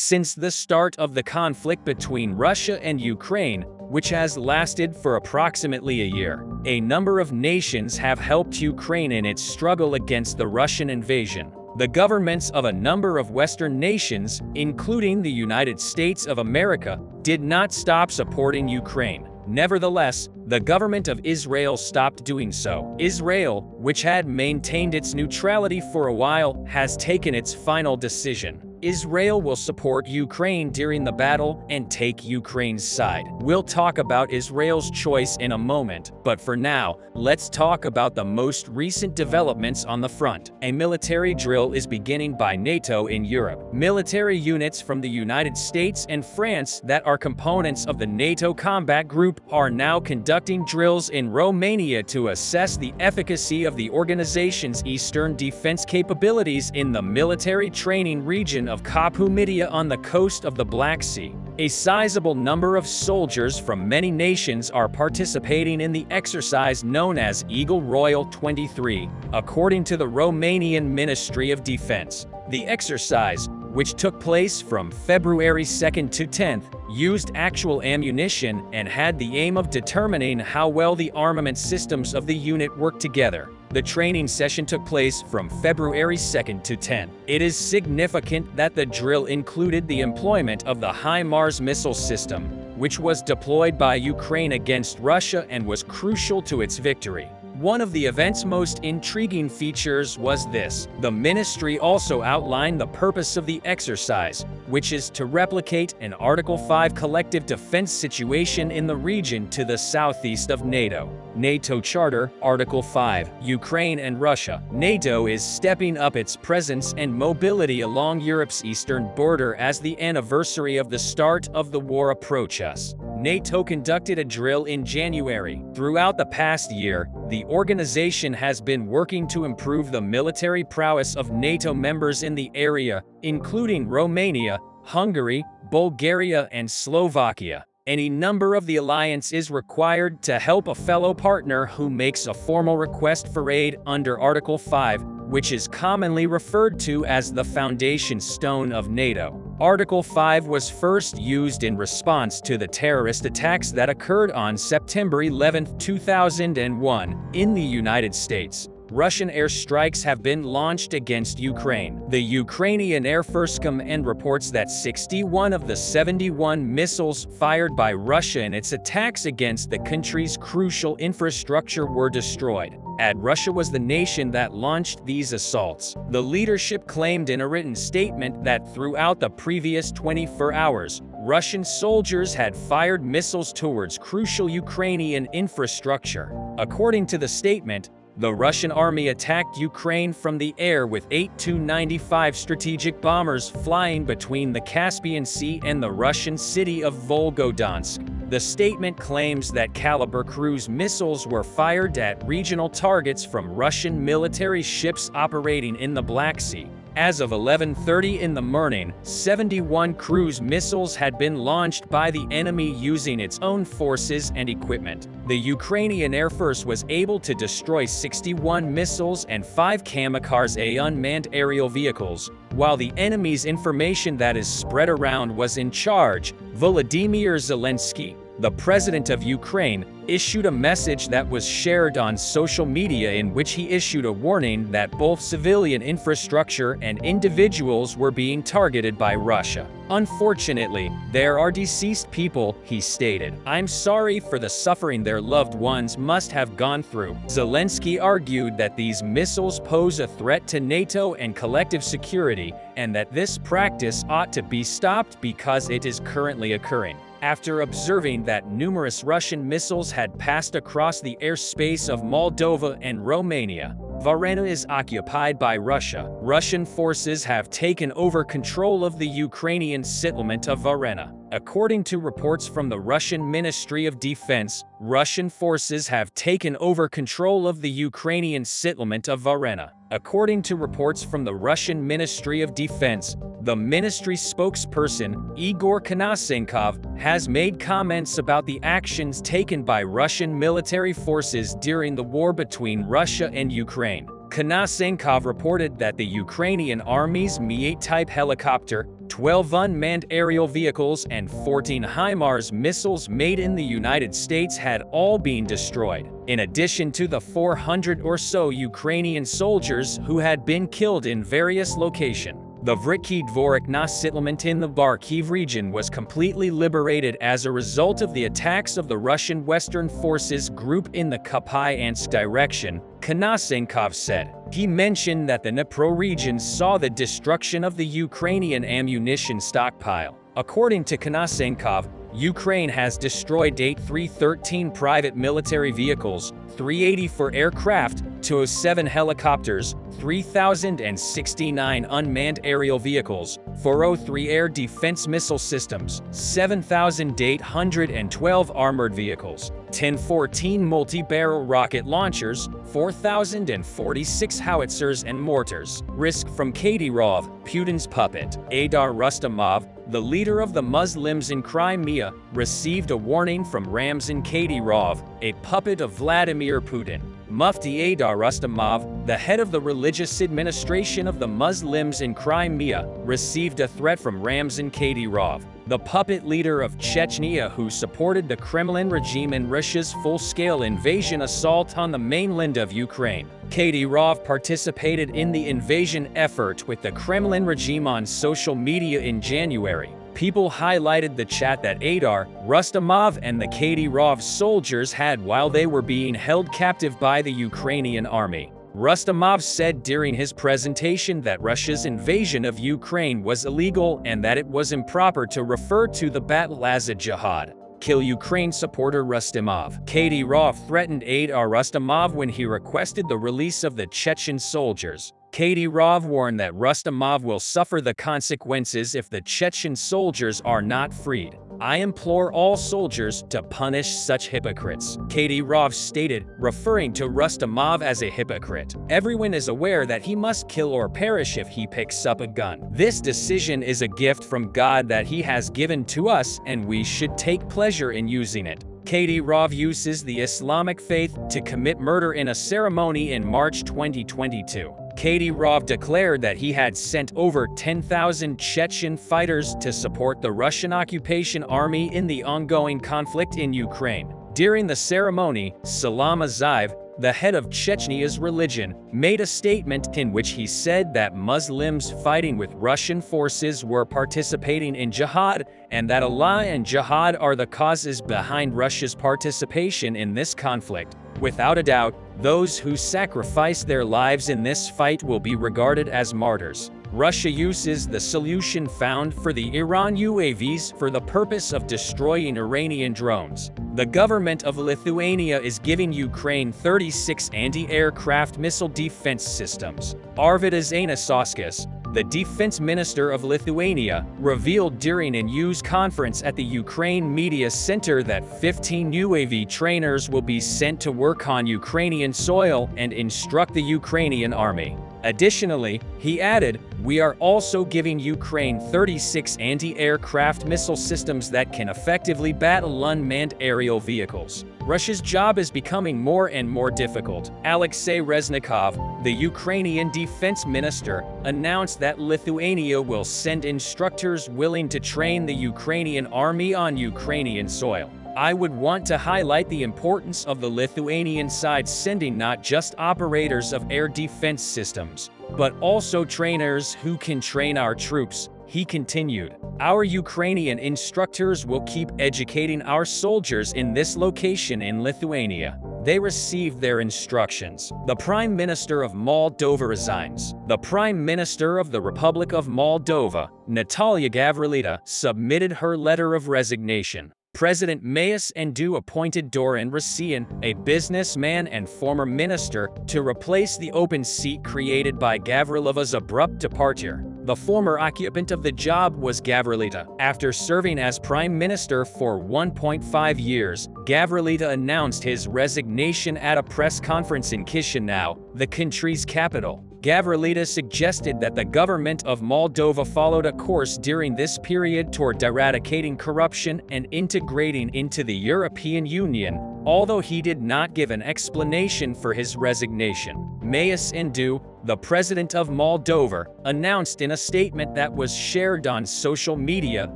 Since the start of the conflict between Russia and Ukraine, which has lasted for approximately a year, a number of nations have helped Ukraine in its struggle against the Russian invasion. The governments of a number of Western nations, including the United States of America, did not stop supporting Ukraine. Nevertheless, the government of Israel stopped doing so. Israel, which had maintained its neutrality for a while, has taken its final decision. Israel will support Ukraine during the battle and take Ukraine's side. We'll talk about Israel's choice in a moment, but for now, let's talk about the most recent developments on the front. A military drill is beginning by NATO in Europe. Military units from the United States and France that are components of the NATO combat group are now conducting drills in Romania to assess the efficacy of the organization's eastern defense capabilities in the military training region of Kapumudia on the coast of the Black Sea. A sizable number of soldiers from many nations are participating in the exercise known as Eagle Royal 23, according to the Romanian Ministry of Defense. The exercise, which took place from February 2nd to 10th, used actual ammunition and had the aim of determining how well the armament systems of the unit work together. The training session took place from February 2nd to 10th. It is significant that the drill included the employment of the HIMARS missile system, which was deployed by Ukraine against Russia and was crucial to its victory. One of the event's most intriguing features was this. The ministry also outlined the purpose of the exercise, which is to replicate an Article 5 collective defense situation in the region to the southeast of NATO. NATO Charter, Article 5, Ukraine and Russia. NATO is stepping up its presence and mobility along Europe's eastern border as the anniversary of the start of the war approaches. NATO conducted a drill in January. Throughout the past year, the organization has been working to improve the military prowess of NATO members in the area, including Romania, Hungary, Bulgaria, and Slovakia. Any number of the alliance is required to help a fellow partner who makes a formal request for aid under Article 5, which is commonly referred to as the foundation stone of NATO. Article 5 was first used in response to the terrorist attacks that occurred on September 11, 2001, in the United States. Russian airstrikes have been launched against Ukraine. The Ukrainian Air Force Command reports that 61 of the 71 missiles fired by Russia in its attacks against the country's crucial infrastructure were destroyed. Russia was the nation that launched these assaults. The leadership claimed in a written statement that throughout the previous 24 hours, Russian soldiers had fired missiles towards crucial Ukrainian infrastructure. According to the statement, the Russian army attacked Ukraine from the air with 8 Tu-95 strategic bombers flying between the Caspian Sea and the Russian city of Volgodonsk. The statement claims that Caliber cruise missiles were fired at regional targets from Russian military ships operating in the Black Sea. As of 11:30 in the morning, 71 cruise missiles had been launched by the enemy using its own forces and equipment. The Ukrainian Air Force was able to destroy 61 missiles and 5 kamikaze unmanned aerial vehicles, while the enemy's information that is spread around was in charge. Volodymyr Zelensky, the president of Ukraine, issued a message that was shared on social media in which he issued a warning that both civilian infrastructure and individuals were being targeted by Russia. Unfortunately, there are deceased people, he stated. I'm sorry for the suffering their loved ones must have gone through. Zelensky argued that these missiles pose a threat to NATO and collective security, and that this practice ought to be stopped because it is currently occurring. After observing that numerous Russian missiles had passed across the airspace of Moldova and Romania, Varna is occupied by Russia. Russian forces have taken over control of the Ukrainian settlement of Varna. According to reports from the Russian Ministry of Defense, Russian forces have taken over control of the Ukrainian settlement of Varna. According to reports from the Russian Ministry of Defense, the ministry spokesperson, Igor Konasenkov, has made comments about the actions taken by Russian military forces during the war between Russia and Ukraine. Konosenkov reported that the Ukrainian Army's Mi-8 helicopter, 12 unmanned aerial vehicles, and 14 HIMARS missiles made in the United States had all been destroyed, in addition to the 400 or so Ukrainian soldiers who had been killed in various locations. The Vritsky Dvorak na settlement in the Kharkiv region was completely liberated as a result of the attacks of the Russian Western Forces group in the Kupiansk direction, Konosenkov said. He mentioned that the Dnipro region saw the destruction of the Ukrainian ammunition stockpile. According to Konosenkov, Ukraine has destroyed 8,313 private military vehicles, 384 aircraft, 207 helicopters, 3,069 unmanned aerial vehicles, 403 air defense missile systems, 7,812 armored vehicles, 1014 multi-barrel rocket launchers, 4,046 howitzers and mortars. Risk from Kadyrov, Putin's puppet. Adar Rustamov, the leader of the Muslims in Crimea, received a warning from Ramzan Kadyrov, a puppet of Vladimir Putin. Mufti Adar Rustamov, the head of the religious administration of the Muslims in Crimea, received a threat from Ramzan Kadyrov, the puppet leader of Chechnya who supported the Kremlin regime in Russia's full-scale invasion assault on the mainland of Ukraine. Kadyrov participated in the invasion effort with the Kremlin regime on social media in January. People highlighted the chat that Adar Rustamov and the Kadyrov soldiers had while they were being held captive by the Ukrainian army. Rustamov said during his presentation that Russia's invasion of Ukraine was illegal and that it was improper to refer to the battle as a jihad. Kill Ukraine supporter Rustamov. Kadyrov threatened Adar Rustamov when he requested the release of the Chechen soldiers. Kadyrov warned that Rustamov will suffer the consequences if the Chechen soldiers are not freed. I implore all soldiers to punish such hypocrites, Kadyrov stated, referring to Rustamov as a hypocrite. Everyone is aware that he must kill or perish if he picks up a gun. This decision is a gift from God that he has given to us, and we should take pleasure in using it. Kadyrov uses the Islamic faith to commit murder in a ceremony in March 2022. Kadyrov declared that he had sent over 10,000 Chechen fighters to support the Russian occupation army in the ongoing conflict in Ukraine. During the ceremony, Salam Aziyev, the head of Chechnya's religion, made a statement in which he said that Muslims fighting with Russian forces were participating in jihad, and that Allah and jihad are the causes behind Russia's participation in this conflict. Without a doubt, those who sacrifice their lives in this fight will be regarded as martyrs. Russia uses the solution found for the Iran UAVs for the purpose of destroying Iranian drones. The government of Lithuania is giving Ukraine 36 anti-aircraft missile defense systems. Arvydas Anušauskas, the defense minister of Lithuania, revealed during a news conference at the Ukraine Media Center that 15 UAV trainers will be sent to work on Ukrainian soil and instruct the Ukrainian army. Additionally, he added, "We are also giving Ukraine 36 anti-aircraft missile systems that can effectively battle unmanned aerial vehicles." Russia's job is becoming more and more difficult. Alexei Reznikov, the Ukrainian defense minister, announced that Lithuania will send instructors willing to train the Ukrainian army on Ukrainian soil. I would want to highlight the importance of the Lithuanian side sending not just operators of air defense systems, but also trainers who can train our troops, he continued. Our Ukrainian instructors will keep educating our soldiers in this location in Lithuania. They received their instructions. The Prime Minister of Moldova resigns. The Prime Minister of the Republic of Moldova, Natalia Gavrilita, submitted her letter of resignation. President Mayas Sandu appointed Doran Rasian, a businessman and former minister, to replace the open seat created by Gavrilova's abrupt departure. The former occupant of the job was Gavrilita. After serving as prime minister for 1.5 years, Gavrilita announced his resignation at a press conference in Chisinau, the country's capital. Gavrilita suggested that the government of Moldova followed a course during this period toward eradicating corruption and integrating into the European Union, although he did not give an explanation for his resignation. Maya Sandu, the president of Moldova, announced in a statement that was shared on social media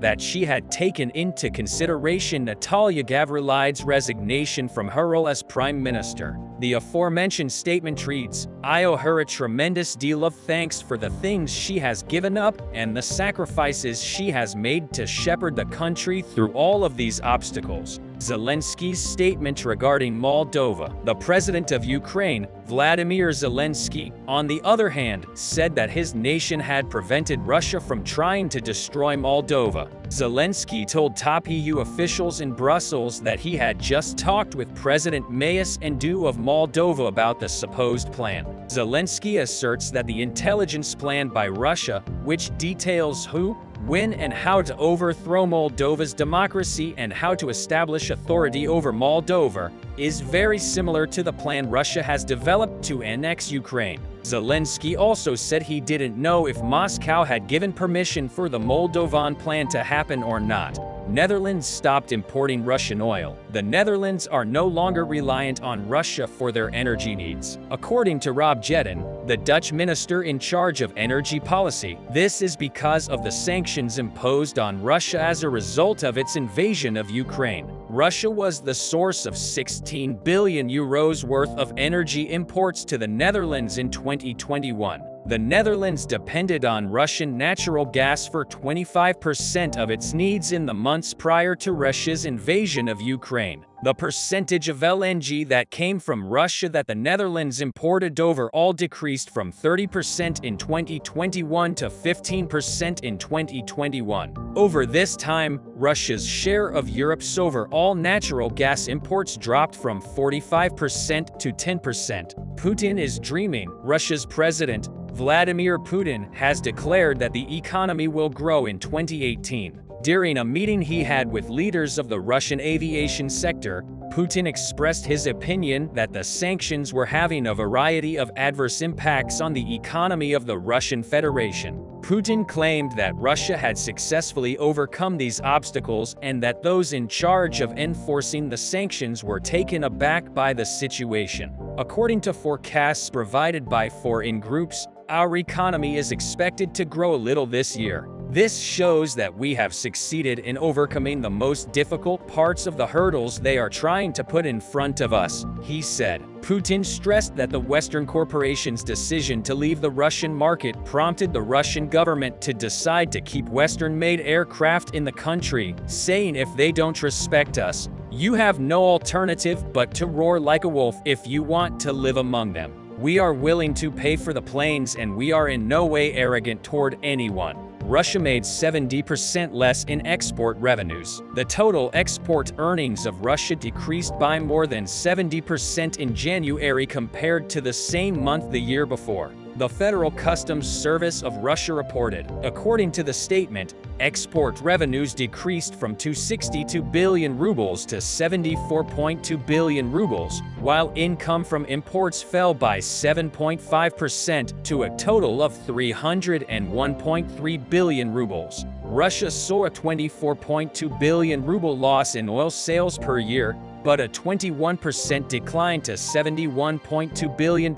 that she had taken into consideration Natalia Gavrilidze's resignation from her role as prime minister. The aforementioned statement reads, "I owe her a tremendous deal of thanks for the things she has given up and the sacrifices she has made to shepherd the country through all of these obstacles." Zelensky's statement regarding Moldova. The president of Ukraine, Vladimir Zelensky, on the other hand, said that his nation had prevented Russia from trying to destroy Moldova. Zelensky told top EU officials in Brussels that he had just talked with President Maya Sandu of Moldova about the supposed plan. Zelensky asserts that the intelligence plan by Russia, which details who, when and how to overthrow Moldova's democracy and how to establish authority over Moldova, is very similar to the plan Russia has developed to annex Ukraine. Zelensky also said he didn't know if Moscow had given permission for the Moldovan plan to happen or not. Netherlands stopped importing Russian oil. The Netherlands are no longer reliant on Russia for their energy needs. According to Rob Jetten, the Dutch minister in charge of energy policy, this is because of the sanctions imposed on Russia as a result of its invasion of Ukraine. Russia was the source of 16 billion euros worth of energy imports to the Netherlands in 2021. The Netherlands depended on Russian natural gas for 25% of its needs in the months prior to Russia's invasion of Ukraine. The percentage of LNG that came from Russia that the Netherlands imported overall decreased from 30% in 2021 to 15% in 2021. Over this time, Russia's share of Europe's overall natural gas imports dropped from 45% to 10%. Putin is dreaming. Russia's president, Vladimir Putin, has declared that the economy will grow in 2018. During a meeting he had with leaders of the Russian aviation sector, Putin expressed his opinion that the sanctions were having a variety of adverse impacts on the economy of the Russian Federation. Putin claimed that Russia had successfully overcome these obstacles and that those in charge of enforcing the sanctions were taken aback by the situation. According to forecasts provided by foreign groups, our economy is expected to grow a little this year. This shows that we have succeeded in overcoming the most difficult parts of the hurdles they are trying to put in front of us, he said. Putin stressed that the Western corporation's decision to leave the Russian market prompted the Russian government to decide to keep Western-made aircraft in the country, saying if they don't respect us, you have no alternative but to roar like a wolf if you want to live among them. We are willing to pay for the planes and we are in no way arrogant toward anyone. Russia made 70% less in export revenues. The total export earnings of Russia decreased by more than 70% in January compared to the same month the year before. The Federal Customs Service of Russia reported. According to the statement, export revenues decreased from 262 billion rubles to 74.2 billion rubles, while income from imports fell by 7.5% to a total of 301.3 billion rubles. Russia saw a 24.2 billion ruble loss in oil sales per year, but a 21% decline to $71.2 billion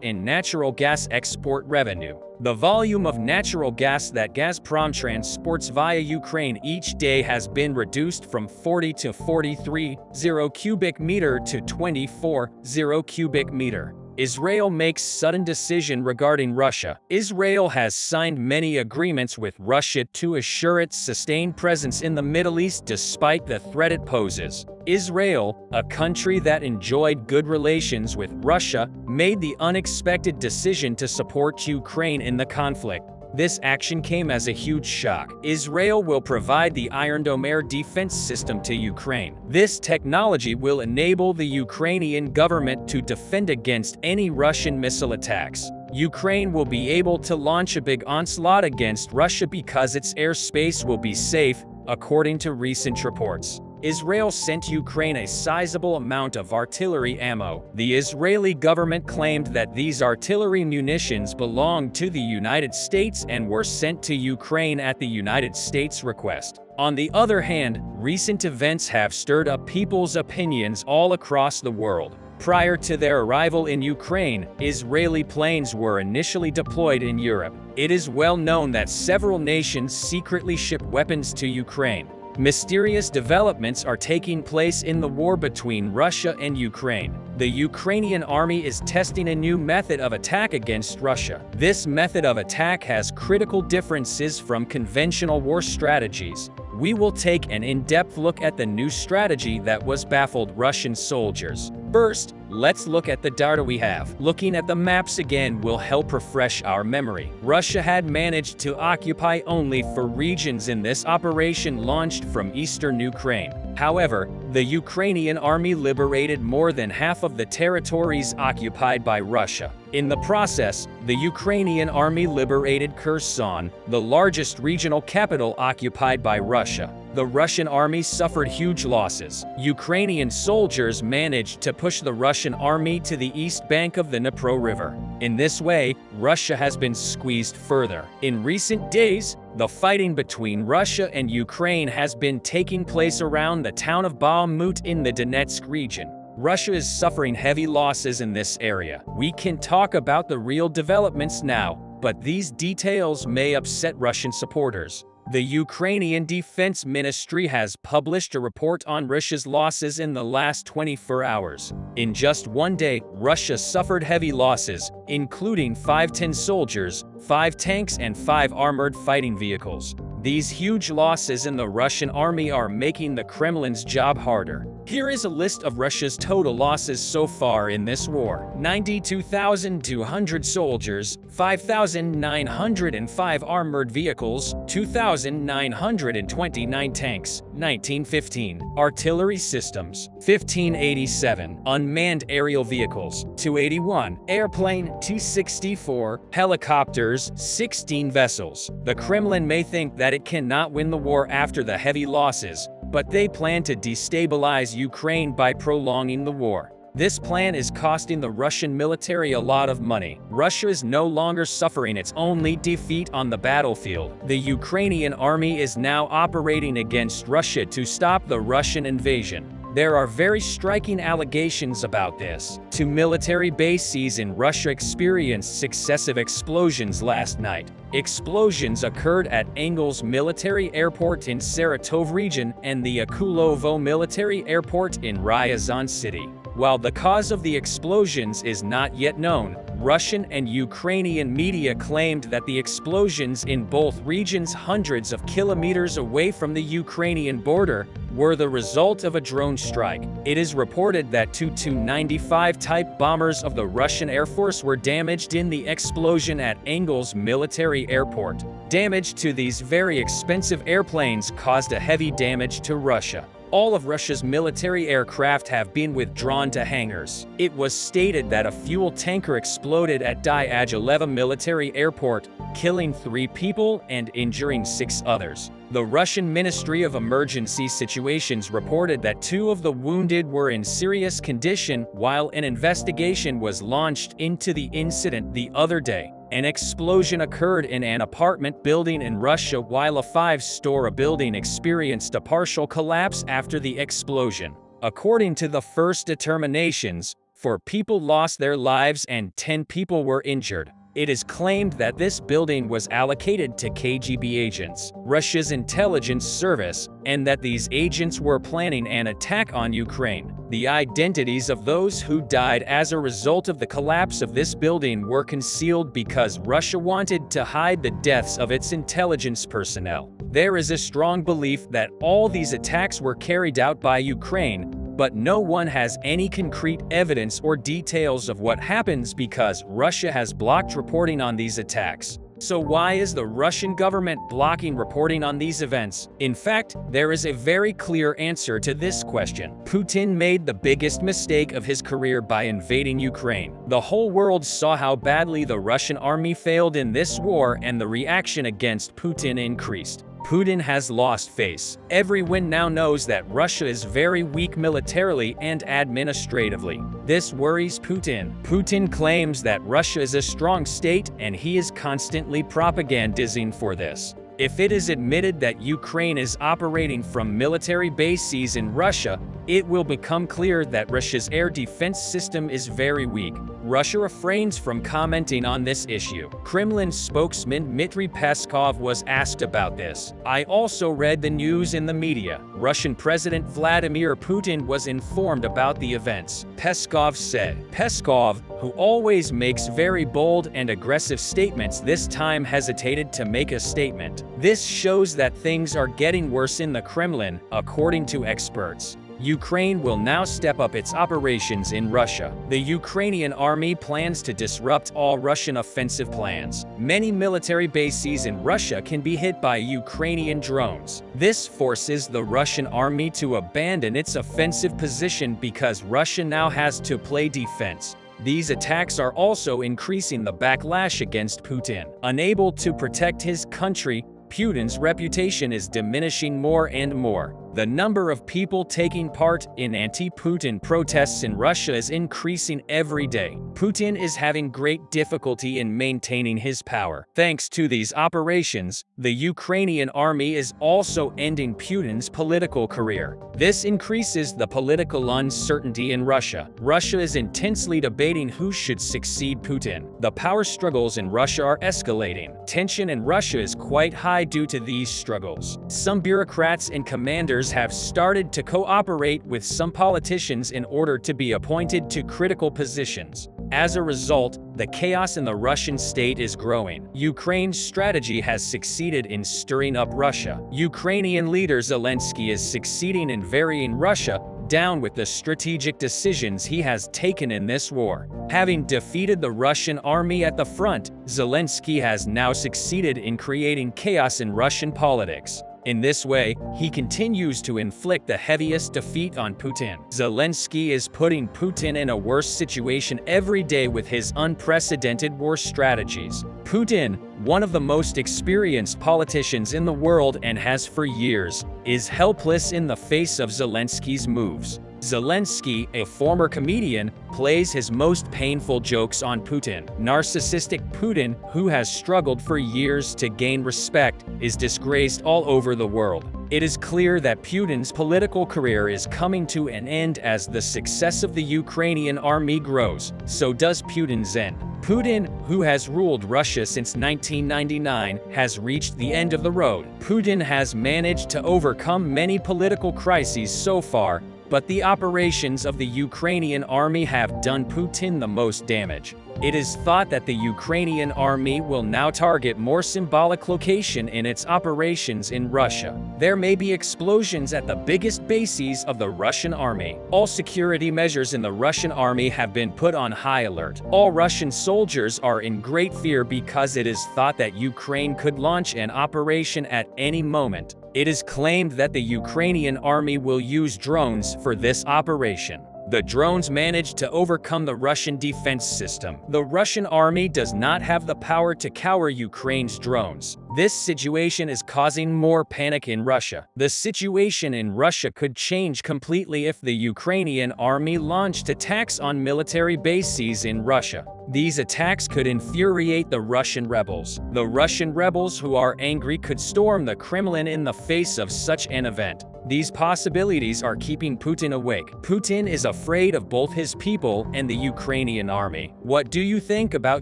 in natural gas export revenue. The volume of natural gas that Gazprom transports via Ukraine each day has been reduced from 40 to 43.0 cubic meter to 24.0 cubic meter. Israel makes sudden decision regarding Russia. Israel has signed many agreements with Russia to assure its sustained presence in the Middle East despite the threat it poses. Israel, a country that enjoyed good relations with Russia, made the unexpected decision to support Ukraine in the conflict. This action came as a huge shock. Israel will provide the Iron Dome air defense system to Ukraine. This technology will enable the Ukrainian government to defend against any Russian missile attacks. Ukraine will be able to launch a big onslaught against Russia because its airspace will be safe, according to recent reports. Israel sent Ukraine a sizable amount of artillery ammo. The Israeli government claimed that these artillery munitions belonged to the United States and were sent to Ukraine at the United States' request. On the other hand, recent events have stirred up people's opinions all across the world. Prior to their arrival in Ukraine, Israeli planes were initially deployed in Europe. It is well known that several nations secretly ship weapons to Ukraine. Mysterious developments are taking place in the war between Russia and Ukraine. The Ukrainian army is testing a new method of attack against Russia. This method of attack has critical differences from conventional war strategies. We will take an in-depth look at the new strategy that was baffled Russian soldiers. First, let's look at the data we have. Looking at the maps again will help refresh our memory. Russia had managed to occupy only 4 regions in this operation launched from eastern Ukraine. However, the Ukrainian army liberated more than half of the territories occupied by Russia. In the process, the Ukrainian army liberated Kherson, the largest regional capital occupied by Russia. The Russian army suffered huge losses. Ukrainian soldiers managed to push the Russian army to the east bank of the Dnipro River. In this way, Russia has been squeezed further. In recent days, the fighting between Russia and Ukraine has been taking place around the town of Bakhmut in the Donetsk region. Russia is suffering heavy losses in this area. We can talk about the real developments now, but these details may upset Russian supporters. The Ukrainian Defense Ministry has published a report on Russia's losses in the last 24 hours. In just one day, Russia suffered heavy losses, including 510 soldiers, 5 tanks and 5 armored fighting vehicles. These huge losses in the Russian army are making the Kremlin's job harder. Here is a list of Russia's total losses so far in this war. 92,200 soldiers, 5,905 armored vehicles, 2,929 tanks, 1915. Artillery systems, 1587. Unmanned aerial vehicles, 281. Airplane, 264. Helicopters, 16 vessels. The Kremlin may think that it cannot win the war after the heavy losses, but they plan to destabilize Ukraine by prolonging the war. This plan is costing the Russian military a lot of money. Russia is no longer suffering its only defeat on the battlefield. The Ukrainian army is now operating against Russia to stop the Russian invasion. There are very striking allegations about this. 2 military bases in Russia experienced successive explosions last night. Explosions occurred at Engels Military Airport in Saratov region and the Akulovo Military Airport in Ryazan City. While the cause of the explosions is not yet known, Russian and Ukrainian media claimed that the explosions in both regions hundreds of kilometers away from the Ukrainian border were the result of a drone strike. It is reported that 2 Tu-95 type bombers of the Russian Air Force were damaged in the explosion at Engels Military Airport. Damage to these very expensive airplanes caused a heavy damage to Russia. All of Russia's military aircraft have been withdrawn to hangars. It was stated that a fuel tanker exploded at Dyatlov Military Airport, killing 3 people and injuring 6 others. The Russian Ministry of Emergency Situations reported that 2 of the wounded were in serious condition while an investigation was launched into the incident the other day. An explosion occurred in an apartment building in Russia while a 5-story building experienced a partial collapse after the explosion. According to the first determinations, 4 people lost their lives and 10 people were injured. It is claimed that this building was allocated to KGB agents, Russia's intelligence service, and that these agents were planning an attack on Ukraine. The identities of those who died as a result of the collapse of this building were concealed because Russia wanted to hide the deaths of its intelligence personnel. There is a strong belief that all these attacks were carried out by Ukraine, but no one has any concrete evidence or details of what happens because Russia has blocked reporting on these attacks. So why is the Russian government blocking reporting on these events? In fact, there is a very clear answer to this question. Putin made the biggest mistake of his career by invading Ukraine. The whole world saw how badly the Russian army failed in this war and the reaction against Putin increased. Putin has lost face. Everyone now knows that Russia is very weak militarily and administratively. This worries Putin. Putin claims that Russia is a strong state and he is constantly propagandizing for this. If it is admitted that Ukraine is operating from military bases in Russia, it will become clear that Russia's air defense system is very weak. Russia refrains from commenting on this issue. Kremlin spokesman Dmitry Peskov was asked about this. "I also read the news in the media. Russian President Vladimir Putin was informed about the events," Peskov said. Peskov, who always makes very bold and aggressive statements, this time hesitated to make a statement. This shows that things are getting worse in the Kremlin, according to experts. Ukraine will now step up its operations in Russia. The Ukrainian army plans to disrupt all Russian offensive plans. Many military bases in Russia can be hit by Ukrainian drones. This forces the Russian army to abandon its offensive position because Russia now has to play defense. These attacks are also increasing the backlash against Putin. Unable to protect his country, Putin's reputation is diminishing more and more. The number of people taking part in anti-Putin protests in Russia is increasing every day. Putin is having great difficulty in maintaining his power. Thanks to these operations, the Ukrainian army is also ending Putin's political career. This increases the political uncertainty in Russia. Russia is intensely debating who should succeed Putin. The power struggles in Russia are escalating. Tension in Russia is quite high due to these struggles. Some bureaucrats and commanders have started to cooperate with some politicians in order to be appointed to critical positions. As a result, the chaos in the Russian state is growing. Ukraine's strategy has succeeded in stirring up Russia. Ukrainian leader Zelensky is succeeding in varying Russia down with the strategic decisions he has taken in this war. Having defeated the Russian army at the front, Zelensky has now succeeded in creating chaos in Russian politics. In this way, he continues to inflict the heaviest defeat on Putin. Zelensky is putting Putin in a worse situation every day with his unprecedented war strategies. Putin, one of the most experienced politicians in the world and has for years, is helpless in the face of Zelensky's moves. Zelensky, a former comedian, plays his most painful jokes on Putin. Narcissistic Putin, who has struggled for years to gain respect, is disgraced all over the world. It is clear that Putin's political career is coming to an end as the success of the Ukrainian army grows. So does Putin's end. Putin, who has ruled Russia since 1999, has reached the end of the road. Putin has managed to overcome many political crises so far, but the operations of the Ukrainian army have done Putin the most damage. It is thought that the Ukrainian army will now target more symbolic location in its operations in Russia. There may be explosions at the biggest bases of the Russian army. All security measures in the Russian army have been put on high alert. All Russian soldiers are in great fear because it is thought that Ukraine could launch an operation at any moment. It is claimed that the Ukrainian army will use drones for this operation. The drones managed to overcome the Russian defense system. The Russian army does not have the power to counter Ukraine's drones. This situation is causing more panic in Russia. The situation in Russia could change completely if the Ukrainian army launched attacks on military bases in Russia. These attacks could infuriate the Russian rebels. The Russian rebels who are angry could storm the Kremlin in the face of such an event. These possibilities are keeping Putin awake. Putin is afraid of both his people and the Ukrainian army. What do you think about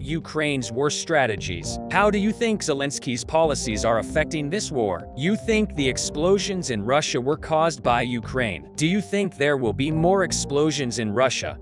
Ukraine's war strategies? How do you think Zelensky's policies are affecting this war? You think the explosions in Russia were caused by Ukraine? Do you think there will be more explosions in Russia?